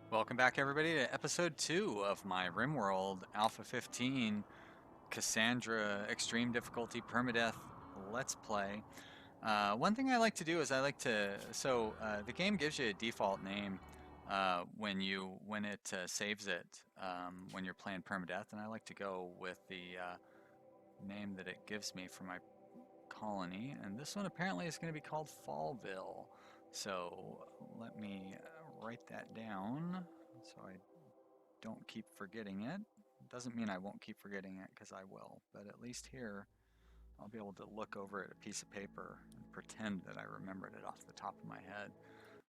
Welcome back, everybody, to episode 2 of my Rimworld Alpha 15 Cassandra Extreme Difficulty Permadeath Let's Play. One thing I like to do is the game gives you a default name when it saves it when you're playing Permadeath, and I like to go with the name that it gives me for my colony, and this one apparently is going to be called Fallville. So let me write that down so I don't keep forgetting it. Doesn't mean I won't keep forgetting it, because I will, but at least here I'll be able to look over at a piece of paper and pretend that I remembered it off the top of my head.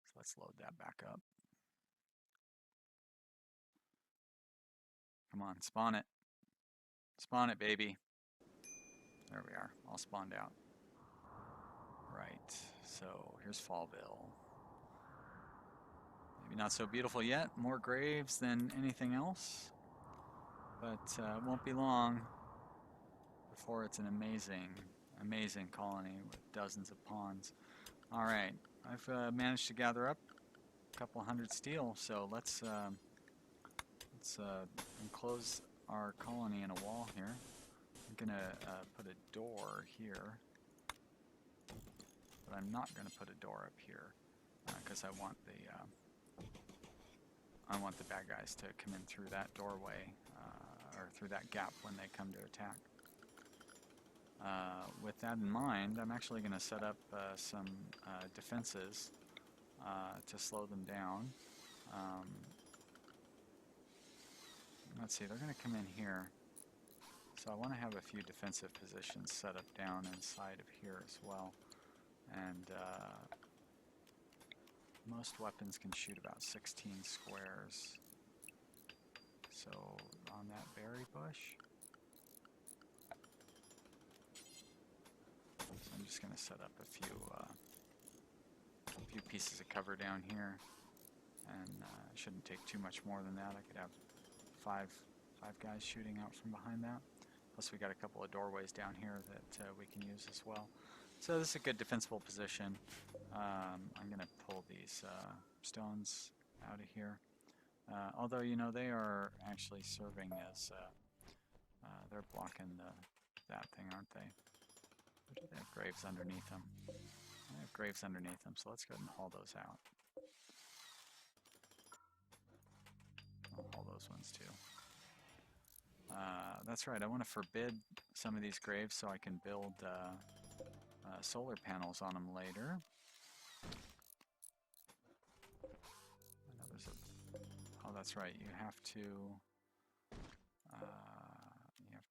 So let's load that back up. Come on, spawn it. Spawn it, baby. There we are, all spawned out. Right, so here's Fallville. Maybe not so beautiful yet, more graves than anything else, but it won't be long before it's an amazing colony with dozens of pawns. All right, I've managed to gather up a couple hundred steel, so let's enclose our colony in a wall here. I'm gonna put a door here, but I'm not gonna put a door up here because I want the bad guys to come in through that doorway or through that gap when they come to attack. With that in mind, I'm actually going to set up some defenses to slow them down. Let's see, they're going to come in here. So I want to have a few defensive positions set up down inside of here as well. And most weapons can shoot about 16 squares. So on that berry bush, so I'm just going to set up a few pieces of cover down here, and it shouldn't take too much more than that. I could have five guys shooting out from behind that. Plus we got a couple of doorways down here that we can use as well. So this is a good defensible position. I'm going to pull these stones out of here. Although, you know, they are actually serving as, they're blocking that thing, aren't they? Or do they have graves underneath them? They have graves underneath them, so let's go ahead and haul those out. I'll haul those ones too. That's right, I want to forbid some of these graves so I can build solar panels on them later. Oh, that's right, you have to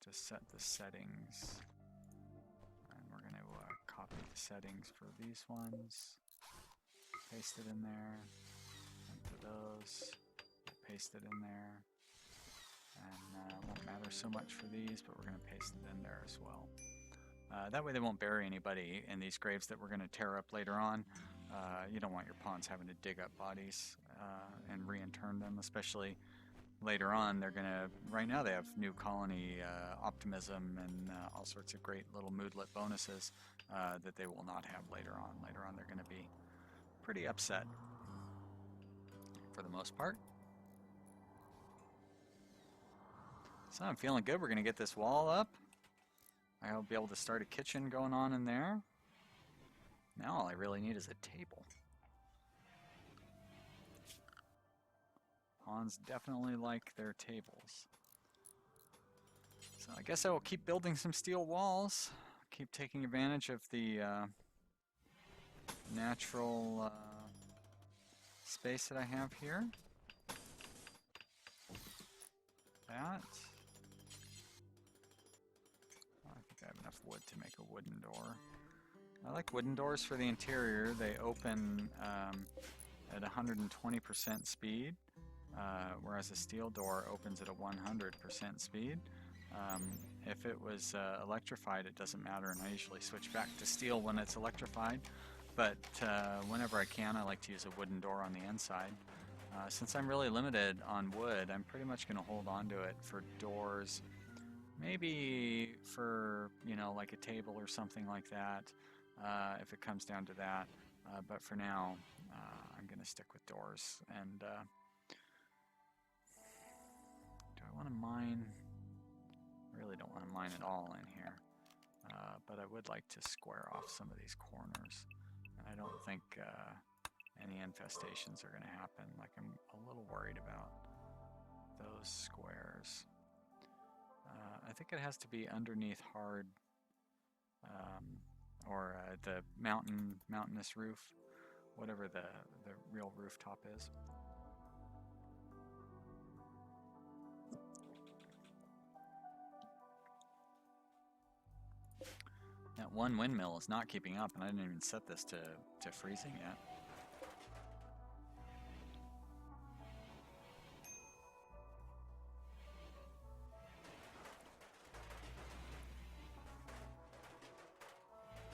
set the settings. And we're going to copy the settings for these ones, paste it in there, and for those, paste it in there. And it won't matter so much for these, but we're going to paste it in there as well. That way they won't bury anybody in these graves that we're going to tear up later on. You don't want your pawns having to dig up bodies and reinturn them, especially later on. They're going to, right now they have new colony optimism and all sorts of great little moodlet bonuses that they will not have later on. Later on they're going to be pretty upset for the most part. So I'm feeling good. We're going to get this wall up. I'll be able to start a kitchen going on in there. Now all I really need is a table. Pawns definitely like their tables. So I guess I will keep building some steel walls. Keep taking advantage of the natural space that I have here. That. I think I have enough wood to make a wooden door. I like wooden doors for the interior. They open at 120% speed, whereas a steel door opens at a 100% speed. If it was electrified, it doesn't matter, and I usually switch back to steel when it's electrified. But whenever I can, I like to use a wooden door on the inside. Since I'm really limited on wood, I'm pretty much going to hold on to it for doors. Maybe for, you know, like a table or something like that, if it comes down to that. But for now, I'm going to stick with doors. And want to mine. I really don't want to mine at all in here. But I would like to square off some of these corners. And I don't think any infestations are going to happen. Like, I'm a little worried about those squares. I think it has to be underneath hard, or the mountainous roof, whatever the real rooftop is. That one windmill is not keeping up, and I didn't even set this to freezing yet.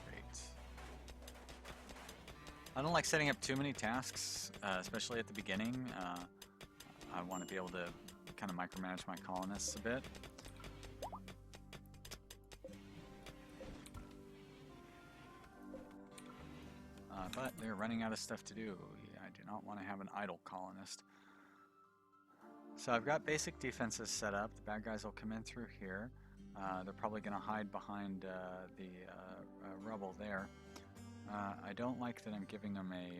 Great. I don't like setting up too many tasks, especially at the beginning. I want to be able to kind of micromanage my colonists a bit. But they're running out of stuff to do. I do not want to have an idle colonist. So I've got basic defenses set up. The bad guys will come in through here. They're probably going to hide behind the rubble there. I don't like that I'm giving them a.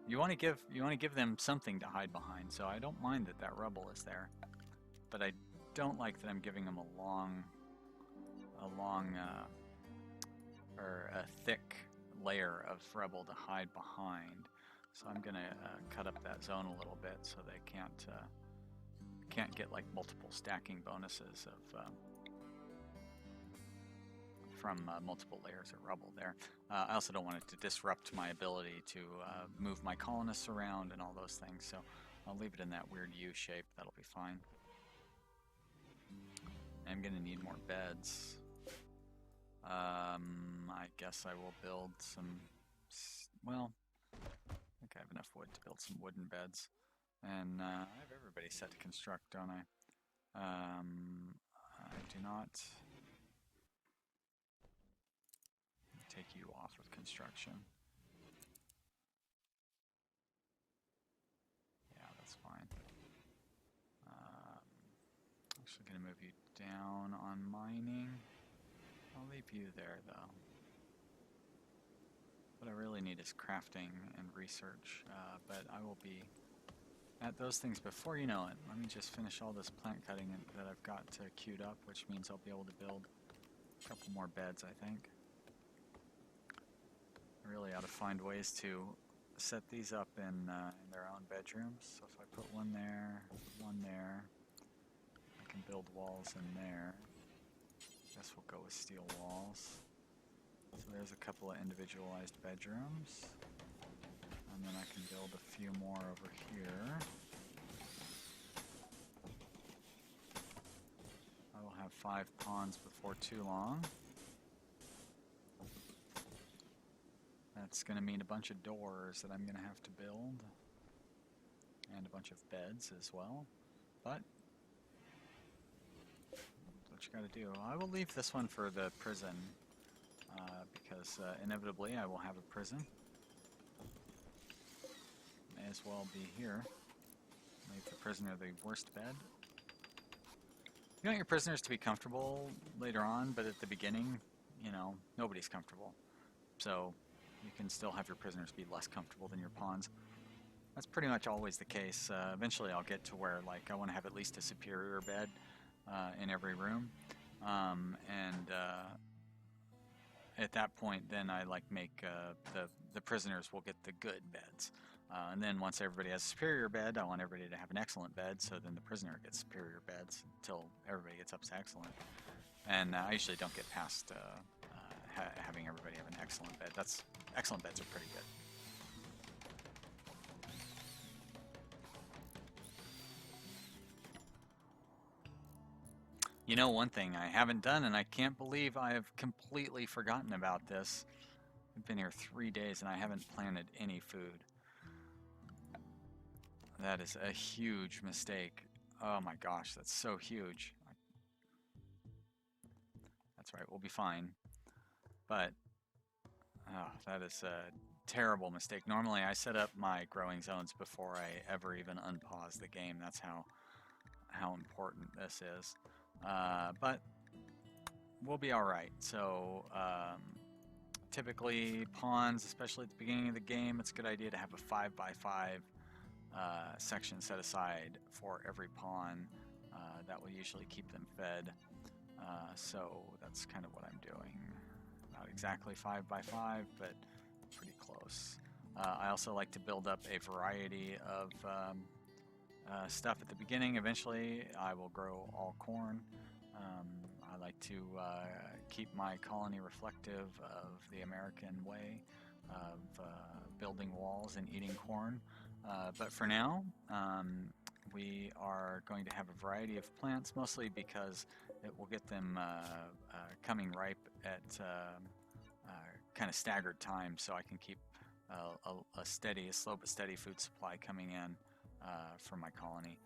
You want to give them something to hide behind. So I don't mind that rubble is there, but I don't like that I'm giving them or a thick layer of rubble to hide behind. So I'm gonna cut up that zone a little bit so they can't get like multiple stacking bonuses of from multiple layers of rubble there. I also don't want it to disrupt my ability to move my colonists around and all those things, so I'll leave it in that weird U shape. That'll be fine. I'm gonna need more beds. I guess I will build some, well, I think I have enough wood to build some wooden beds. And I have everybody set to construct, don't I? I do not take you off of construction. Yeah, that's fine. I'm actually going to move you down on mining. I'll leave you there, though. What I really need is crafting and research, but I will be at those things before you know it. Let me just finish all this plant cutting that I've got queued up, which means I'll be able to build a couple more beds, I think. I really ought to find ways to set these up in their own bedrooms. So if I put one there, I can build walls in there. Guess we'll go with steel walls. So there's a couple of individualized bedrooms. And then I can build a few more over here. I will have 5 pawns before too long. That's going to mean a bunch of doors that I'm going to have to build. And a bunch of beds as well. But what you got to do. I will leave this one for the prison, because inevitably I will have a prison. May as well be here. Leave the prisoner the worst bed. You want your prisoners to be comfortable later on, but at the beginning, you know, nobody's comfortable. So you can still have your prisoners be less comfortable than your pawns. That's pretty much always the case. Eventually I'll get to where, like, I want to have at least a superior bed in every room, and at that point then I like make the prisoners will get the good beds, and then once everybody has a superior bed, I want everybody to have an excellent bed, so then the prisoner gets superior beds until everybody gets up to excellent. And I usually don't get past having everybody have an excellent bed. Excellent beds are pretty good. You know, one thing I haven't done, and I can't believe I have completely forgotten about this. I've been here 3 days and I haven't planted any food. That is a huge mistake. Oh my gosh, that's so huge. That's right, we'll be fine. But, oh, that is a terrible mistake. Normally I set up my growing zones before I ever even unpause the game. That's how how important this is. But we'll be all right. So typically pawns, especially at the beginning of the game, it's a good idea to have a 5x5 section set aside for every pawn. That will usually keep them fed. So that's kind of what I'm doing. Not exactly 5x5, but pretty close. I also like to build up a variety of stuff at the beginning. Eventually, I will grow all corn. I like to keep my colony reflective of the American way of building walls and eating corn. But for now, we are going to have a variety of plants, mostly because it will get them coming ripe at kind of staggered time, so I can keep a slow but steady food supply coming in for my colony,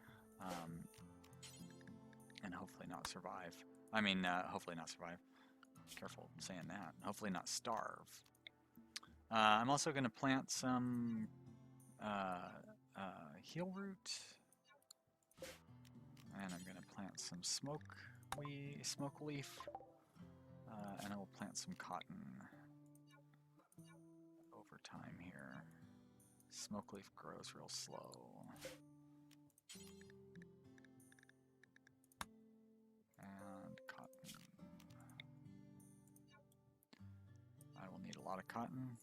and hopefully not survive. I mean, hopefully not survive. Careful saying that. Hopefully not starve. I'm also going to plant some heel root, and I'm going to plant some smoke leaf, and I will plant some cotton over time here. Smoke leaf grows real slow. And cotton. I will need a lot of cotton.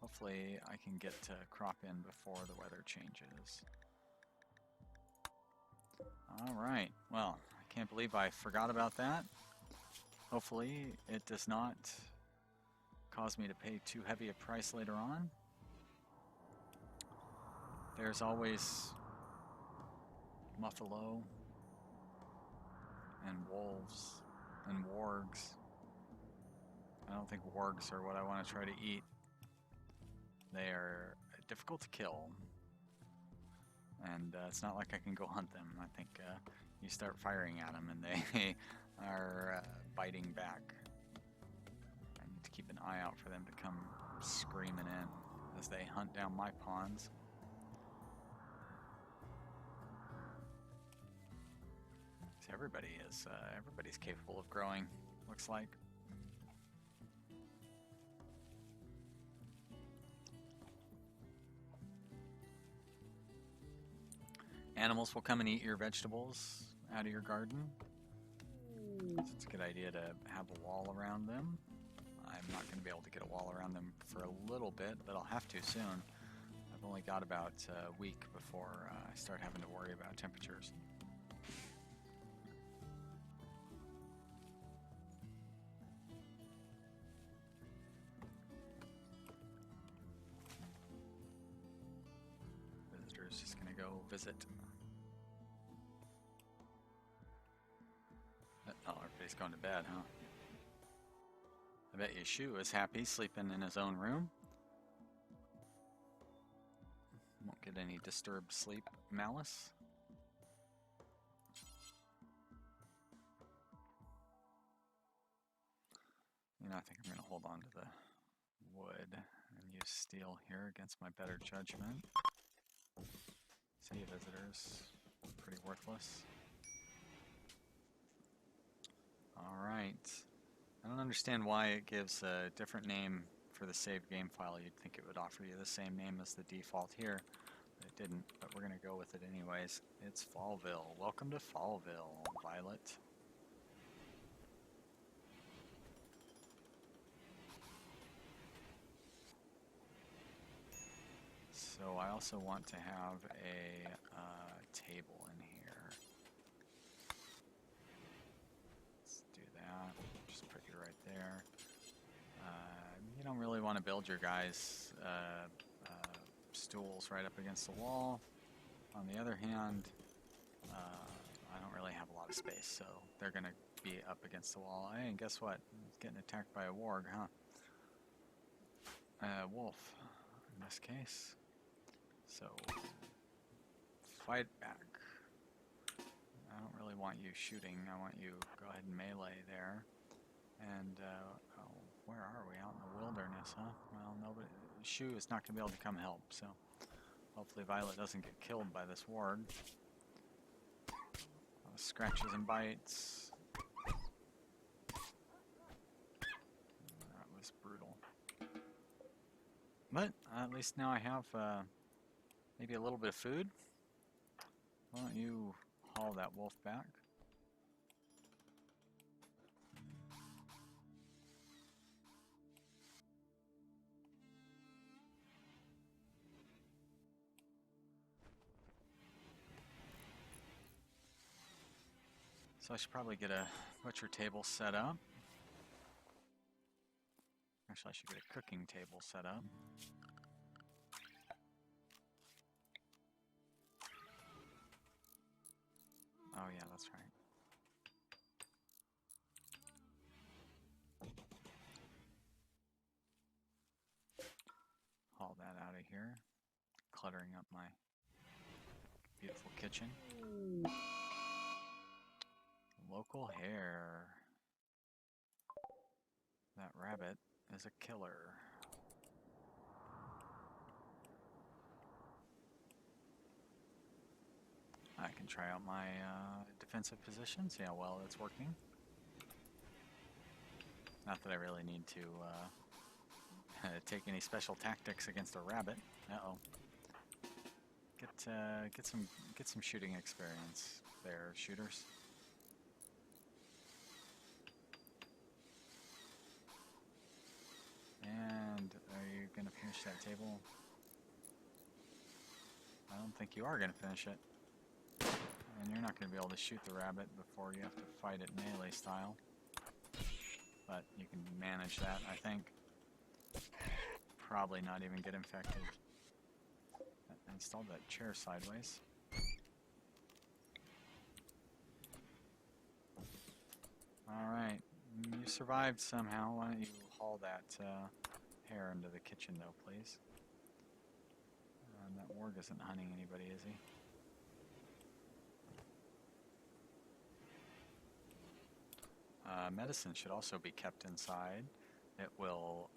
Hopefully I can get to crop in before the weather changes. Alright, well, I can't believe I forgot about that. Hopefully it does not cause me to pay too heavy a price later on. There's always buffalo and wolves and wargs. I don't think wargs are what I want to try to eat. They are difficult to kill, and it's not like I can go hunt them. I think you start firing at them and they are biting back. I need to keep an eye out for them to come screaming in as they hunt down my pawns. So everybody's capable of growing, looks like. Animals will come and eat your vegetables out of your garden. It's a good idea to have a wall around them. I'm not going to be able to get a wall around them for a little bit, but I'll have to soon. I've only got about a week before I start having to worry about temperatures. Visitor's just going to go visit. Oh, everybody's going to bed, huh? I bet Yeshu is happy sleeping in his own room. Won't get any disturbed sleep malice. You know, I think I'm going to hold on to the wood and use steel here against my better judgment. City visitors, pretty worthless. Alright. I don't understand why it gives a different name for the saved game file. You'd think it would offer you the same name as the default here, but it didn't. But we're going to go with it anyways. It's Fallville. Welcome to Fallville, Violet. So I also want to have a table in here. Let's do that. Just put you right there. You don't really want to build your guys' stools right up against the wall. On the other hand, I don't really have a lot of space, so they're going to be up against the wall. Hey, and guess what? It's getting attacked by a warg, huh? Wolf, in this case. So, fight back. I don't really want you shooting. I want you to go ahead and melee there. And, oh, where are we? Out in the wilderness, huh? Well, nobody. Shu is not going to be able to come help, so hopefully Violet doesn't get killed by this warg. scratches and bites. That was brutal. But at least now I have maybe a little bit of food. Why don't you haul that wolf back? So I should probably get a butcher table set up. Actually, I should get a cooking table set up. Oh yeah, that's right. Haul that out of here. Cluttering up my beautiful kitchen. Local hare. That rabbit is a killer. I can try out my defensive position, see how well it's working. Not that I really need to take any special tactics against a rabbit. Uh-oh. Get some shooting experience there, shooters. And are you gonna finish that table? I don't think you are gonna finish it. And you're not gonna be able to shoot the rabbit before you have to fight it melee style. But you can manage that, I think. Probably not even get infected. I installed that chair sideways. Alright, you survived somehow. Why don't you haul that hare into the kitchen though, please? That warg isn't hunting anybody, is he? Medicine should also be kept inside. It will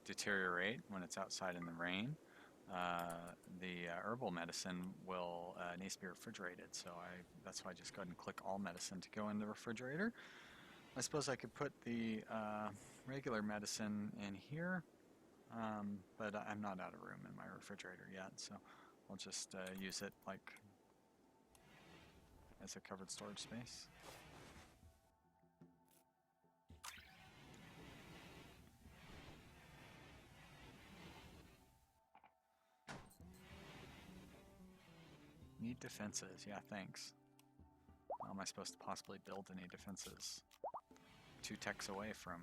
deteriorate when it's outside in the rain. The herbal medicine will needs to be refrigerated, so that's why I just go ahead and click all medicine to go in the refrigerator. I suppose I could put the regular medicine in here, but I'm not out of room in my refrigerator yet, so I'll just use it like as a covered storage space. Need defenses, yeah, thanks. How am I supposed to possibly build any defenses? 2 techs away from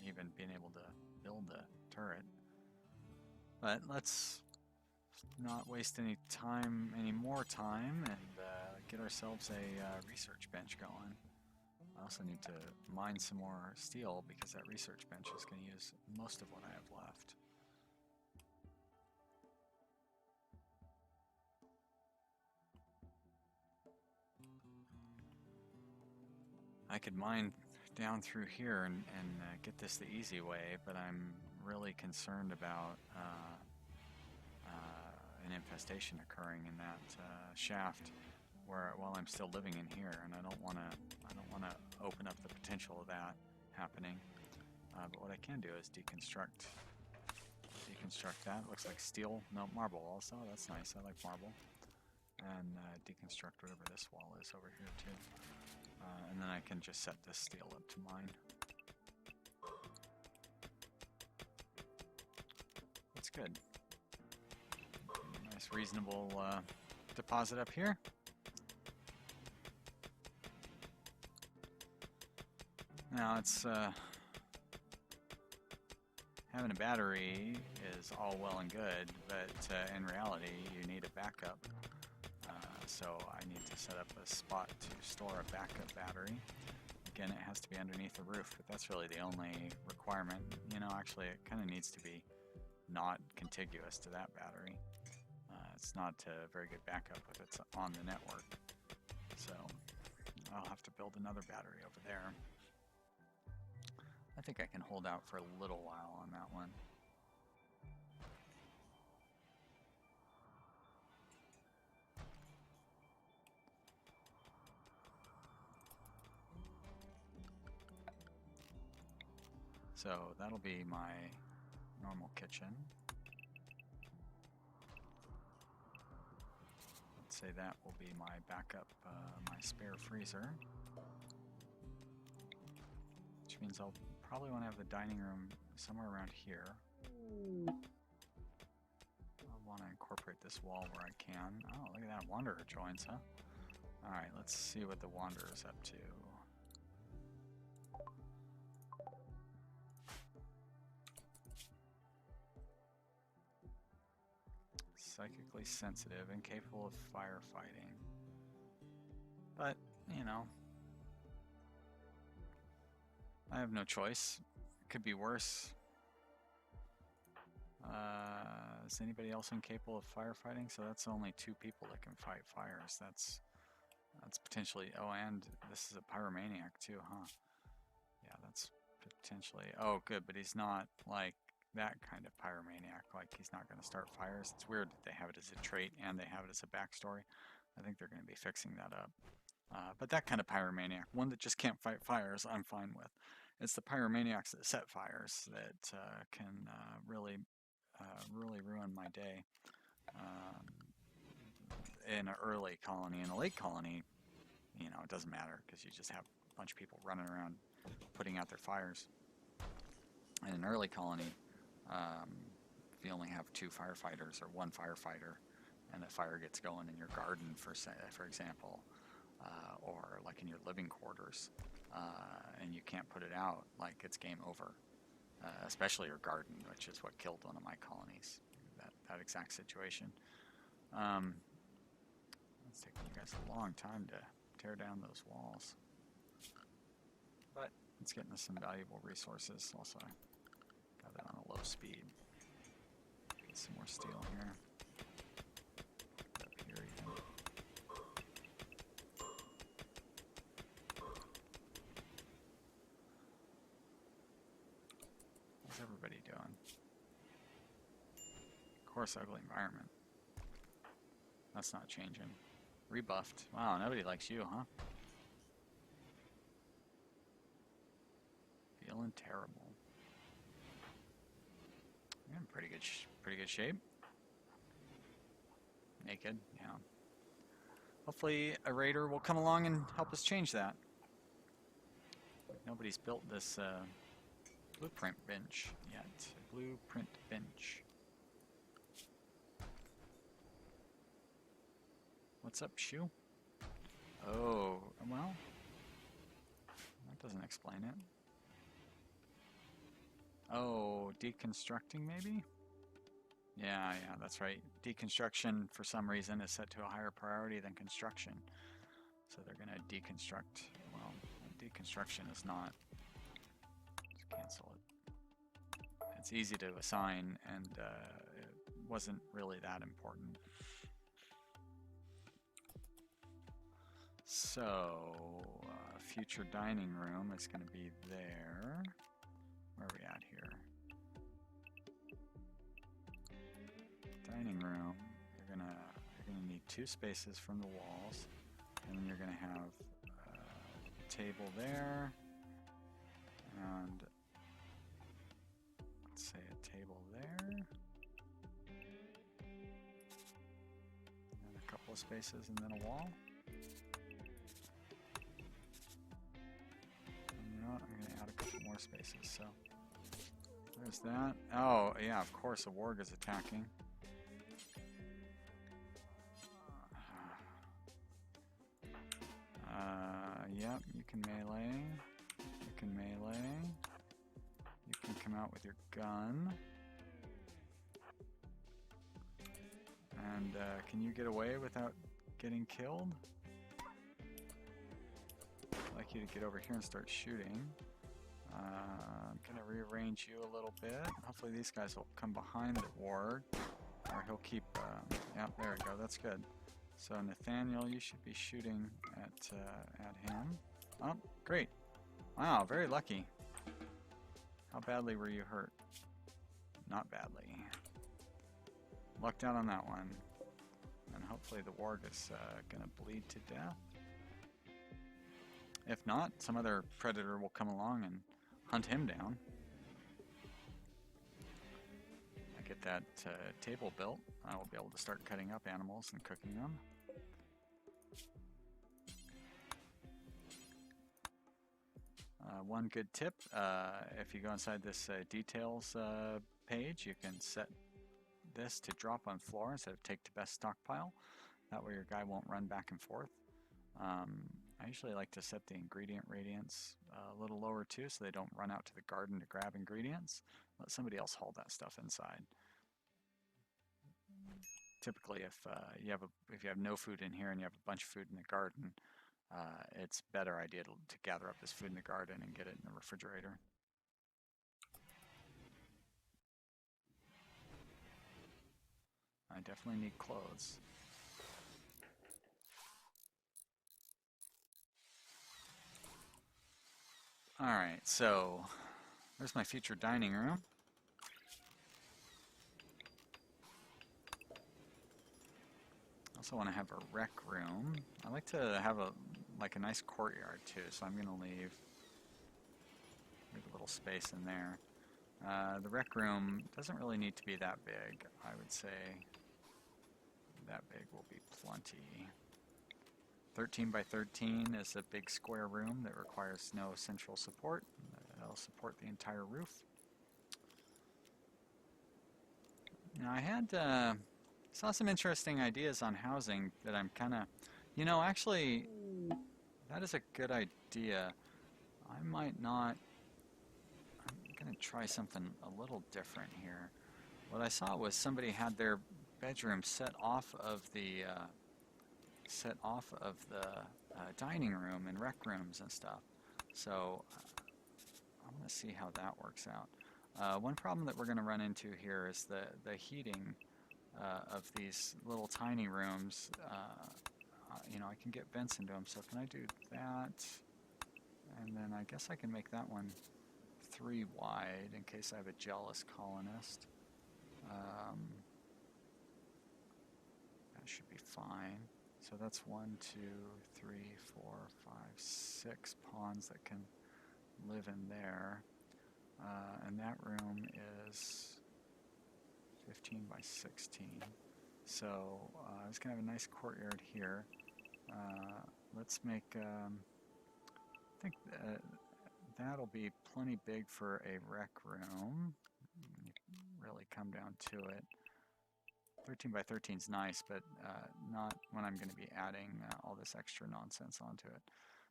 even being able to build a turret. But let's not waste any more time, and get ourselves a research bench going. I also need to mine some more steel because that research bench is going to use most of what I have left. I could mine down through here and get this the easy way, but I'm really concerned about an infestation occurring in that shaft while I'm still living in here, and I don't want to open up the potential of that happening. But what I can do is deconstruct that. It looks like steel, no, marble also. That's nice. I like marble. And deconstruct whatever this wall is over here too. And then I can just set this steel up to mine. That's good. Nice reasonable deposit up here. Now it's having a battery is all well and good, but in reality you need a backup. So I need to set up a spot to store a backup battery. Again, it has to be underneath the roof, but that's really the only requirement. You know, actually it kind of needs to be not contiguous to that battery. It's not a very good backup if it's on the network. So I'll have to build another battery over there. I think I can hold out for a little while on that one. So that'll be my normal kitchen. Let's say that will be my backup, my spare freezer. Which means I'll probably want to have the dining room somewhere around here. I want to incorporate this wall where I can. Oh, look at that. Wanderer joins, huh? Alright, let's see what the Wanderer's up to. Psychically sensitive, incapable of firefighting. But, you know, I have no choice. It could be worse. Is anybody else incapable of firefighting? So that's only 2 people that can fight fires. That's potentially... Oh, and this is a pyromaniac too, huh? Yeah, that's potentially... Oh, good, but he's not like that kind of pyromaniac. Like, he's not going to start fires. It's weird that they have it as a trait and they have it as a backstory. I think they're going to be fixing that up. But that kind of pyromaniac, one that just can't fight fires, I'm fine with. It's the pyromaniacs that set fires that can really ruin my day. In an early colony, in a late colony, you know, it doesn't matter because you just have a bunch of people running around putting out their fires. In an early colony, if you only have 2 firefighters or 1 firefighter, and the fire gets going in your garden, for example, or like in your living quarters, and you can't put it out, like it's game over. Especially your garden, which is what killed one of my colonies. That exact situation. It's taking you guys a long time to tear down those walls, but it's getting us some valuable resources. Also, I got that on a low speed. Get some more steel here. Up here even. How's everybody doing? Of course, ugly environment. That's not changing. Rebuffed. Wow, nobody likes you, huh? Feeling terrible. You're in pretty good shape. Naked, yeah. Hopefully a raider will come along and help us change that. Nobody's built this blueprint bench yet. Blueprint bench. What's up, Shu? Oh, well, that doesn't explain it. Oh, deconstructing maybe? Yeah, that's right. Deconstruction, for some reason, is set to a higher priority than construction. So they're going to deconstruct. Well, deconstruction is not. Just cancel it. It's easy to assign, and it wasn't really that important. So, future dining room is going to be there. Where are we at here? Dining room. You're gonna need 2 spaces from the walls, and then you're gonna have a table there, and let's say a table there, and a couple of spaces, and then a wall. I'm going to add a couple more spaces, so there's that. Oh, yeah, of course, a warg is attacking. Yep, you can melee. You can melee. You can come out with your gun. And can you get away without getting killed? I'd like you to get over here and start shooting. I'm going to rearrange you a little bit. Hopefully these guys will come behind the warg, or he'll keep, yep, there we go, that's good. So Nathaniel, you should be shooting at him. Oh, great. Wow, very lucky. How badly were you hurt? Not badly. Lucked out on that one. And hopefully the warg is going to bleed to death. If not, some other predator will come along and hunt him down. get that table built, I will be able to start cutting up animals and cooking them. One good tip, if you go inside this details page, you can set this to drop on floor instead of take to best stockpile. That way your guy won't run back and forth. I usually like to set the ingredient radiance a little lower too, so they don't run out to the garden to grab ingredients. Let somebody else haul that stuff inside. Typically, if you have no food in here and you have a bunch of food in the garden, it's a better idea to gather up this food in the garden and get it in the refrigerator. I definitely need clothes. Alright, so there's my future dining room. I also want to have a rec room. I like to have a nice courtyard too, so I'm going to leave a little space in there. The rec room doesn't really need to be that big. I would say that big will be plenty. 13 by 13 is a big square room that requires no central support. That'll support the entire roof. Now I saw some interesting ideas on housing that I'm kind of, actually that is a good idea. I'm going to try something a little different here. What I saw was somebody had their bedroom set off of the dining room and rec rooms and stuff. So I'm going to see how that works out. One problem that we're going to run into here is the heating of these little tiny rooms. I can get vents into them, so can I do that? And then I guess I can make that one 3 wide in case I have a jealous colonist. That should be fine. So that's 1, 2, 3, 4, 5, 6 pawns that can live in there. And that room is 15 by 16. So I was going to have a nice courtyard here. Let's make, I think that'll be plenty big for a rec room. Really come down to it. 13 by 13 is nice, but not when I'm going to be adding all this extra nonsense onto it.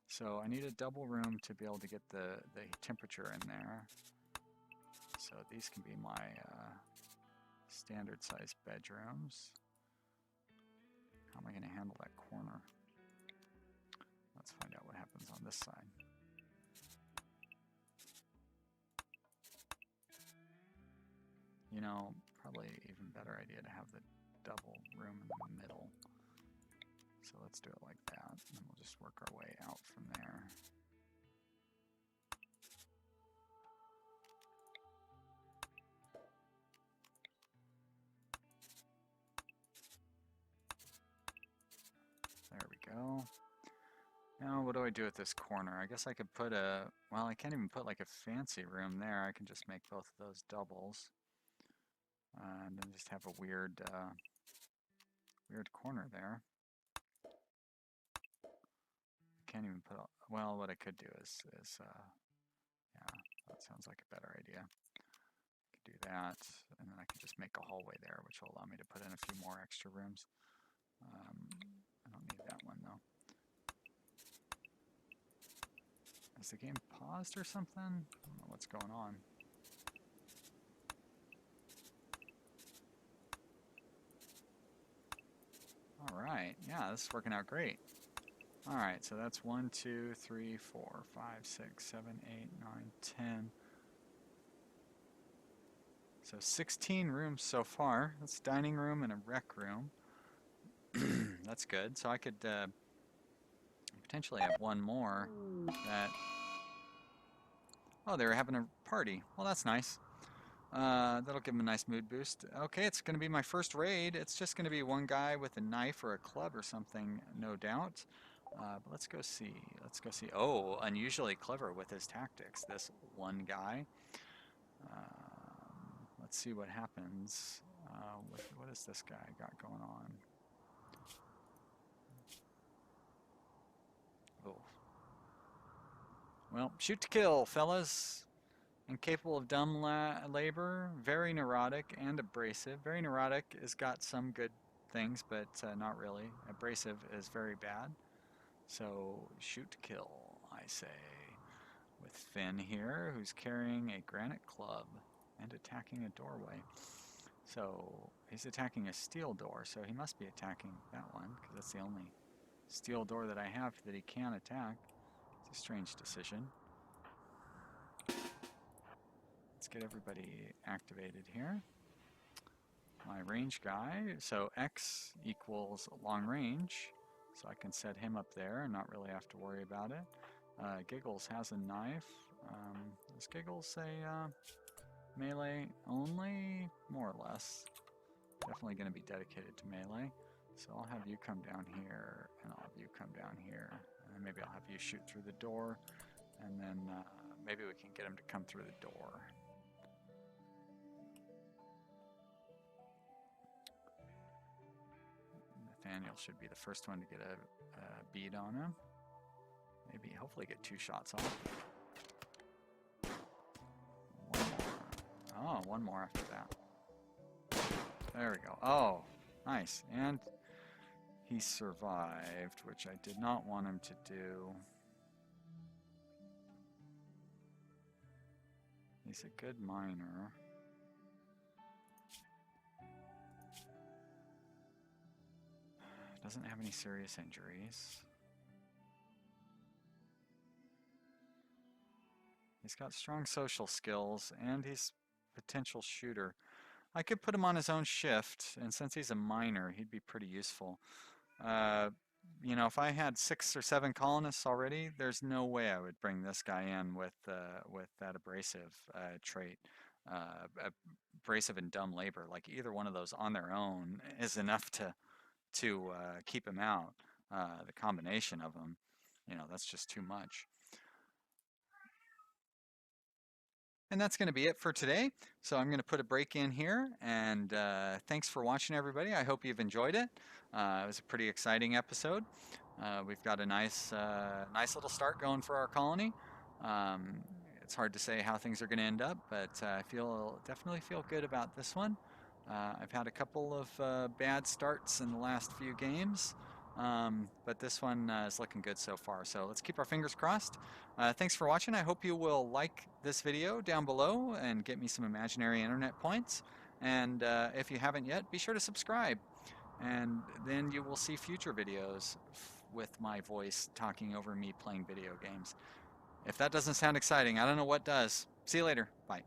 So I need a double room to be able to get the temperature in there. So these can be my standard size bedrooms. How am I going to handle that corner? Let's find out what happens on this side. Probably even better idea to have the double room in the middle. So let's do it like that, and we'll just work our way out from there. There we go. Now what do I do with this corner? I guess I could put well, I can't even put like a fancy room there. I can just make both of those doubles. And then just have a weird corner there. Can't even put, well, what I could do is yeah, that sounds like a better idea. I could do that, and then I could just make a hallway there, which will allow me to put in a few more extra rooms. I don't need that one, though. Is the game paused or something? I don't know what's going on. Alright, yeah, this is working out great. Alright, so that's 1, 2, 3, 4, 5, 6, 7, 8, 9, 10. So 16 rooms so far. That's a dining room and a rec room. That's good. So I could potentially have one more that... Oh, they were having a party. Well, that's nice. That'll give them a nice mood boost. Okay, it's going to be my first raid. It's just going to be one guy with a knife or a club or something, no doubt. But let's go see. Let's go see. Oh, unusually clever with his tactics, this one guy. let's see what happens. What has this guy got going on? Oh. Well, shoot to kill, fellas. Incapable of dumb labor, very neurotic and abrasive. Very neurotic has got some good things, but not really. Abrasive is very bad. So shoot to kill, I say. With Finn here, who's carrying a granite club and attacking a doorway. So he's attacking a steel door, so he must be attacking that one, because that's the only steel door that I have that he can attack. It's a strange decision. Let's get everybody activated here. My range guy, so X equals long range, so I can set him up there and not really have to worry about it. Giggles has a knife. Does Giggles say melee only? More or less. Definitely going to be dedicated to melee. So I'll have you come down here, and I'll have you come down here. And then maybe I'll have you shoot through the door, and then maybe we can get him to come through the door. Nathaniel should be the first one to get a bead on him. Maybe, hopefully get 2 shots off. One more. Oh, one more after that. There we go. Oh, nice. And he survived, which I did not want him to do. He's a good miner. Doesn't have any serious injuries. He's got strong social skills, and he's a potential shooter. I could put him on his own shift, and since he's a miner, he'd be pretty useful. You know, if I had 6 or 7 colonists already, there's no way I would bring this guy in with that abrasive trait. Abrasive and dumb labor, like either one of those on their own is enough to keep him out. The combination of them, you know, that's just too much. And that's going to be it for today. So I'm going to put a break in here, and thanks for watching, everybody. I hope you've enjoyed it. It was a pretty exciting episode. We've got a nice little start going for our colony. It's hard to say how things are going to end up, but I definitely feel good about this one. I've had a couple of bad starts in the last few games, but this one is looking good so far. So let's keep our fingers crossed. Thanks for watching. I hope you will like this video down below and get me some imaginary internet points. And if you haven't yet, be sure to subscribe. And then you will see future videos with my voice talking over me playing video games. If that doesn't sound exciting, I don't know what does. See you later. Bye.